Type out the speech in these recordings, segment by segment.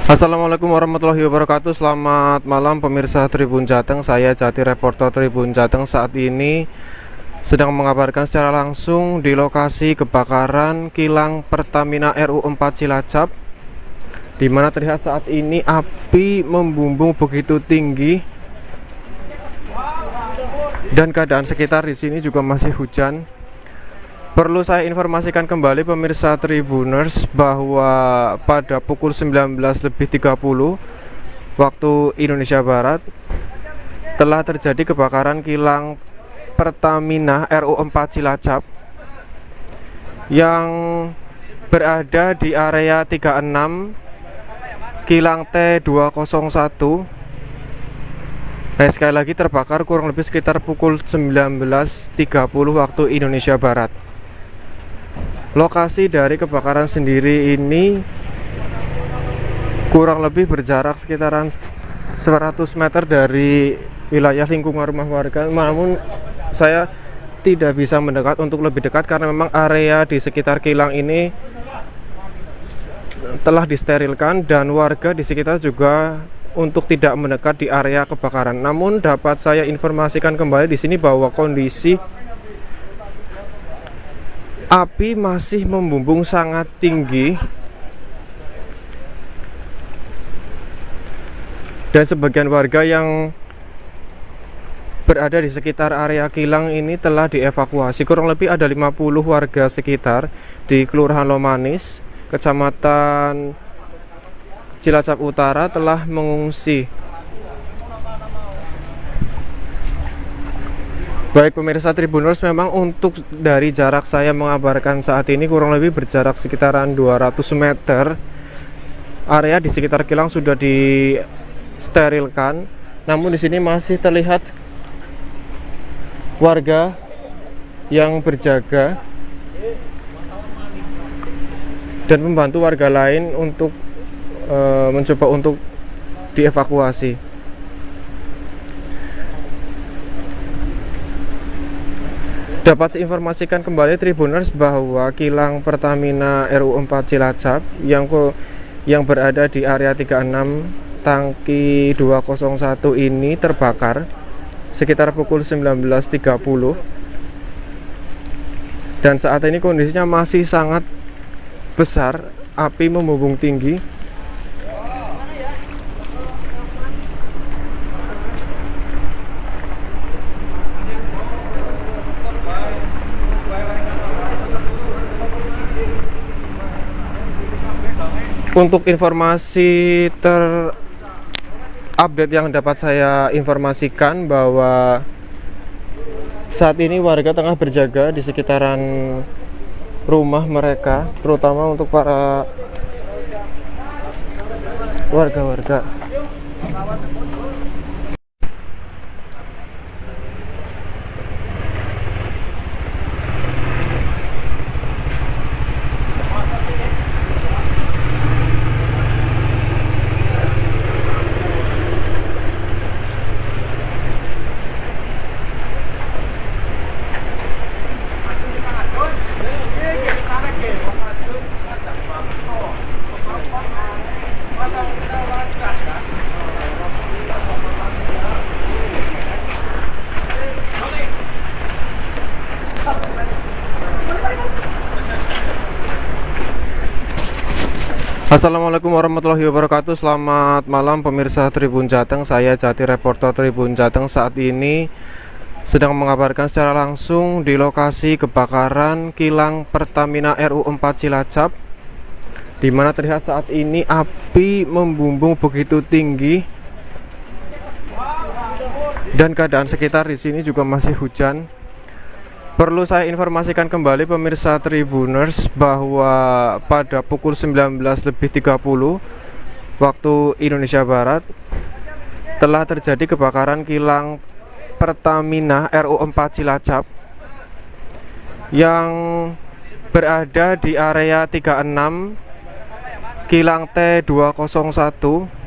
Assalamualaikum warahmatullahi wabarakatuh. Selamat malam pemirsa Tribun Jateng. Saya Jati, reporter Tribun Jateng. Saat ini sedang mengabarkan secara langsung di lokasi kebakaran kilang Pertamina RU4 Cilacap, di mana terlihat saat ini api membumbung begitu tinggi dan keadaan sekitar di sini juga masih hujan. Perlu saya informasikan kembali pemirsa Tribuners bahwa pada pukul 19.30 waktu Indonesia Barat telah terjadi kebakaran kilang Pertamina RU4 Cilacap yang berada di area 36 kilang T201. Sekali lagi terbakar kurang lebih sekitar pukul 19.30 waktu Indonesia Barat. Lokasi dari kebakaran sendiri ini kurang lebih berjarak sekitaran 100 meter dari wilayah lingkungan rumah warga. Namun saya tidak bisa mendekat untuk lebih dekat karena memang area di sekitar kilang ini telah disterilkan dan warga di sekitar juga untuk tidak mendekat di area kebakaran. Namun dapat saya informasikan kembali di sini bahwa kondisi api masih membumbung sangat tinggi dan sebagian warga yang berada di sekitar area kilang ini telah dievakuasi. Kurang lebih ada 50 warga sekitar di Kelurahan Lomanis, Kecamatan Cilacap Utara telah mengungsi. Baik pemirsa Tribuners, memang untuk dari jarak saya mengabarkan saat ini kurang lebih berjarak sekitaran 200 meter. Area di sekitar kilang sudah disterilkan, namun di sini masih terlihat warga yang berjaga dan membantu warga lain untuk mencoba untuk dievakuasi. Dapat diinformasikan kembali Tribuners bahwa kilang Pertamina RU4 Cilacap yang berada di area 36 tangki 201 ini terbakar sekitar pukul 19.30 dan saat ini kondisinya masih sangat besar, api membumbung tinggi. Untuk informasi terupdate yang dapat saya informasikan bahwa saat ini warga tengah berjaga di sekitaran rumah mereka, terutama untuk para warga-warga. Assalamualaikum warahmatullahi wabarakatuh. Selamat malam pemirsa Tribun Jateng. Saya Jati, reporter Tribun Jateng. Saat ini sedang mengabarkan secara langsung di lokasi kebakaran kilang Pertamina RU4 Cilacap, di mana terlihat saat ini api membumbung begitu tinggi dan keadaan sekitar di sini juga masih hujan. Perlu saya informasikan kembali pemirsa Tribuners bahwa pada pukul 19.30 waktu Indonesia Barat telah terjadi kebakaran kilang Pertamina RU4 Cilacap yang berada di area 36 kilang T201.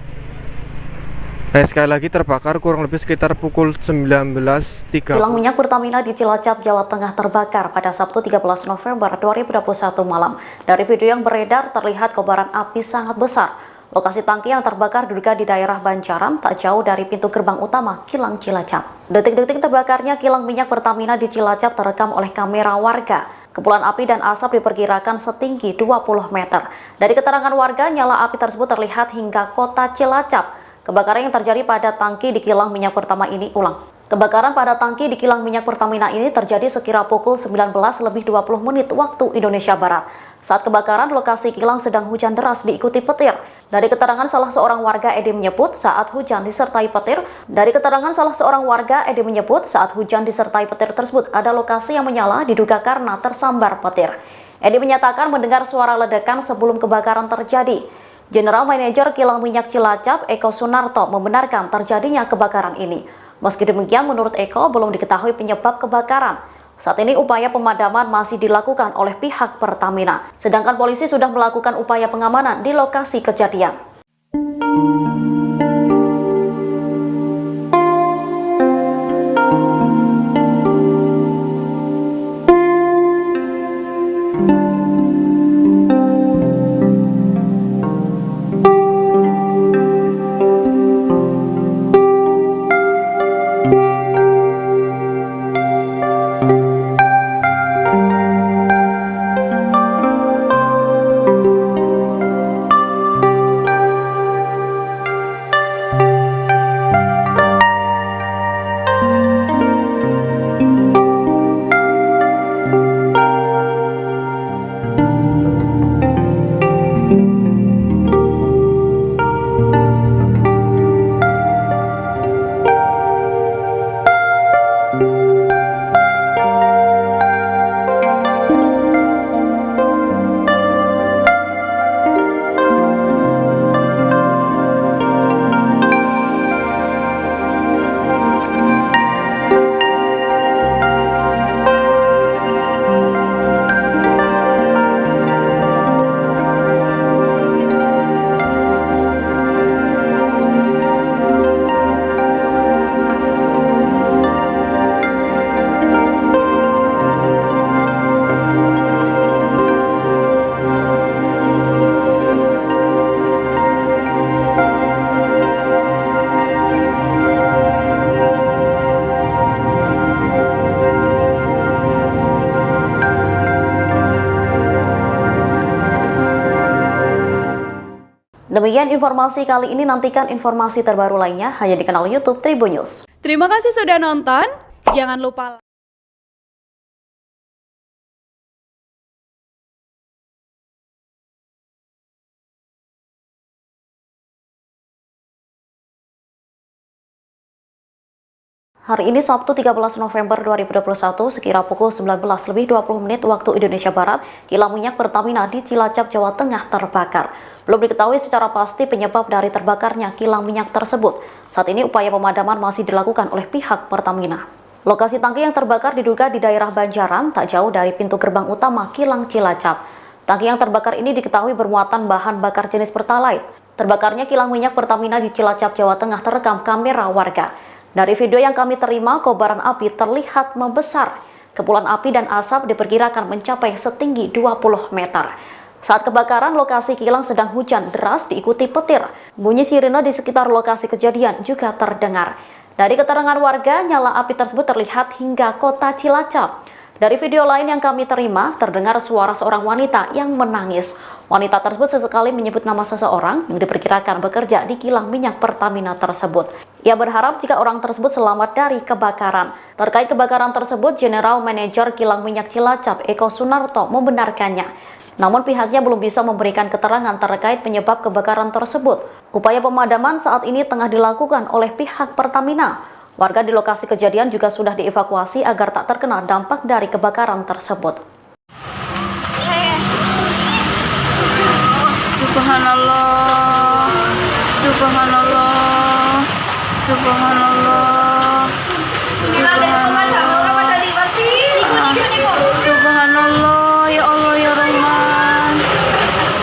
Sekali lagi terbakar kurang lebih sekitar pukul 19.30. Kilang minyak Pertamina di Cilacap, Jawa Tengah terbakar pada Sabtu 13 November 2021 malam. Dari video yang beredar terlihat kobaran api sangat besar Lokasi tangki yang terbakar diduga di daerah Banjaran, tak jauh dari pintu gerbang utama kilang Cilacap. Detik-detik terbakarnya kilang minyak Pertamina di Cilacap terekam oleh kamera warga. Kepulan api dan asap diperkirakan setinggi 20 meter. Dari keterangan warga, nyala api tersebut terlihat hingga kota Cilacap. Kebakaran yang terjadi pada tangki di kilang minyak pertama ini Kebakaran pada tangki di kilang minyak Pertamina ini terjadi sekira pukul 19:20 waktu Indonesia Barat. Saat kebakaran, lokasi kilang sedang hujan deras diikuti petir. Dari keterangan salah seorang warga, Edi menyebut saat hujan disertai petir tersebut ada lokasi yang menyala diduga karena tersambar petir. Edi menyatakan mendengar suara ledakan sebelum kebakaran terjadi. General Manager Kilang Minyak Cilacap, Eko Sunarto, membenarkan terjadinya kebakaran ini. Meski demikian, menurut Eko, belum diketahui penyebab kebakaran. Saat ini upaya pemadaman masih dilakukan oleh pihak Pertamina, sedangkan polisi sudah melakukan upaya pengamanan di lokasi kejadian. Demikian informasi kali ini, nantikan informasi terbaru lainnya hanya di kanal YouTube Tribun News. Terima kasih sudah nonton, jangan lupa Hari ini Sabtu 13 November 2021 sekira pukul 19:20 waktu Indonesia Barat, kilang minyak Pertamina di Cilacap, Jawa Tengah terbakar. Belum diketahui secara pasti penyebab dari terbakarnya kilang minyak tersebut. Saat ini upaya pemadaman masih dilakukan oleh pihak Pertamina. Lokasi tangki yang terbakar diduga di daerah Banjaran, tak jauh dari pintu gerbang utama kilang Cilacap. Tangki yang terbakar ini diketahui bermuatan bahan bakar jenis Pertalite. Terbakarnya kilang minyak Pertamina di Cilacap, Jawa Tengah terekam kamera warga. Dari video yang kami terima, kobaran api terlihat membesar. Kepulan api dan asap diperkirakan mencapai setinggi 20 meter. Saat kebakaran, lokasi kilang sedang hujan deras diikuti petir. Bunyi sirine di sekitar lokasi kejadian juga terdengar. Dari keterangan warga, nyala api tersebut terlihat hingga kota Cilacap. Dari video lain yang kami terima, terdengar suara seorang wanita yang menangis. Wanita tersebut sesekali menyebut nama seseorang yang diperkirakan bekerja di kilang minyak Pertamina tersebut. Ia berharap jika orang tersebut selamat dari kebakaran. Terkait kebakaran tersebut, General Manager Kilang Minyak Cilacap, Eko Sunarto, membenarkannya. Namun pihaknya belum bisa memberikan keterangan terkait penyebab kebakaran tersebut. Upaya pemadaman saat ini tengah dilakukan oleh pihak Pertamina. Warga di lokasi kejadian juga sudah dievakuasi agar tak terkena dampak dari kebakaran tersebut. Subhanallah, Subhanallah, Subhanallah, Subhanallah, Subhanallah, ya Allah ya Rahman,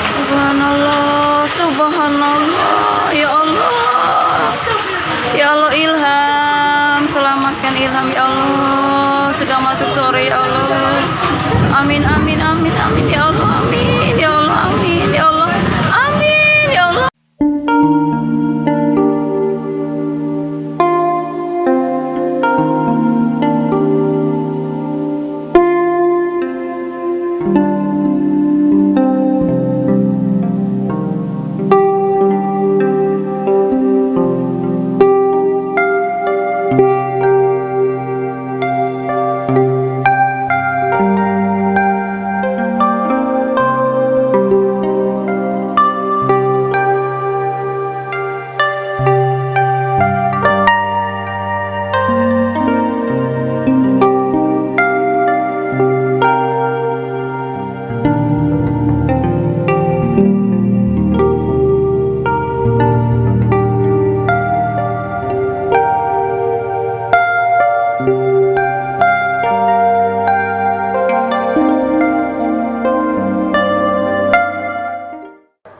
Subhanallah, Subhanallah, ya Allah, ya Allah ilham, selamatkan ilham ya Allah, sudah masuk sore ya Allah, amin amin amin amin ya Allah, amin ya Allah, amin ya Allah, amin ya Allah.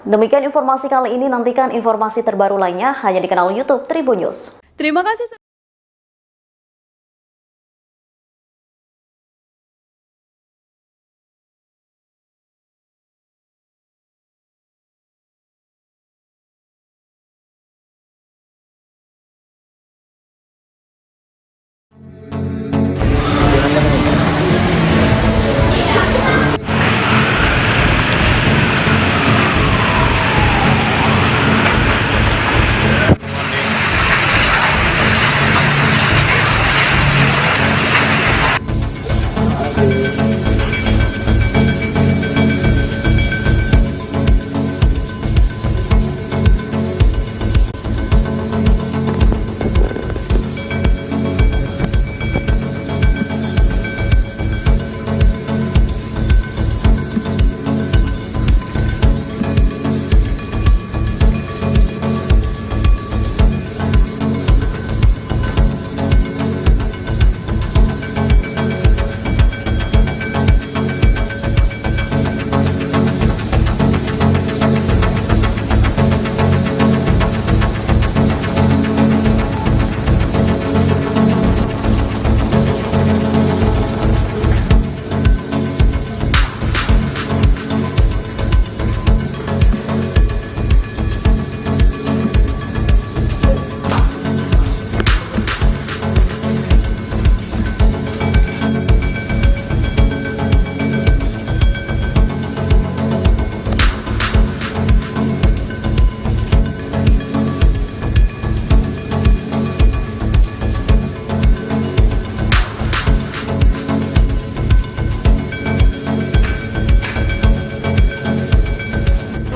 Demikian informasi kali ini, nantikan informasi terbaru lainnya hanya di kanal YouTube Tribun News. Terima kasih.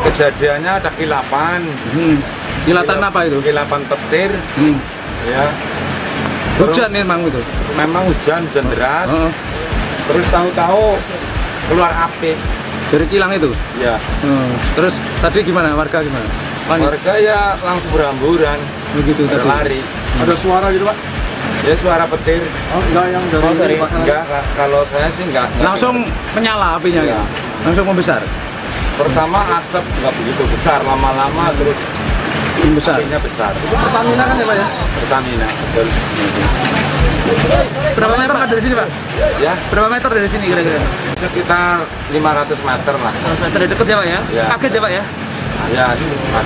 Kejadiannya ada kilapan. Kilatan apa itu? Kilapan petir. Ya. Hujan memang itu. Memang hujan deras. Terus tahu-tahu keluar api Dari kilang itu? ya. Terus tadi gimana? Warga gimana? Panik? Warga ya langsung berhamburan, Begitu tadi. berlari. Ada suara gitu, Pak? Ya suara petir. Oh, enggak yang dari Enggak, kalau saya sih enggak. langsung menyala apinya Iya. gitu. Langsung membesar. Pertama asap nggak begitu besar, lama-lama terus Membesar. apinya besar. Pertamina kan ya, Pak ya? Pertamina, betul. Berapa meter Pak, dari sini, Pak? Ya, Berapa meter dari sini kira-kira? sekitar 500 meter lah. Meter deket ya, Pak ya? Iya. Kaget ya, Pak ya? Ya,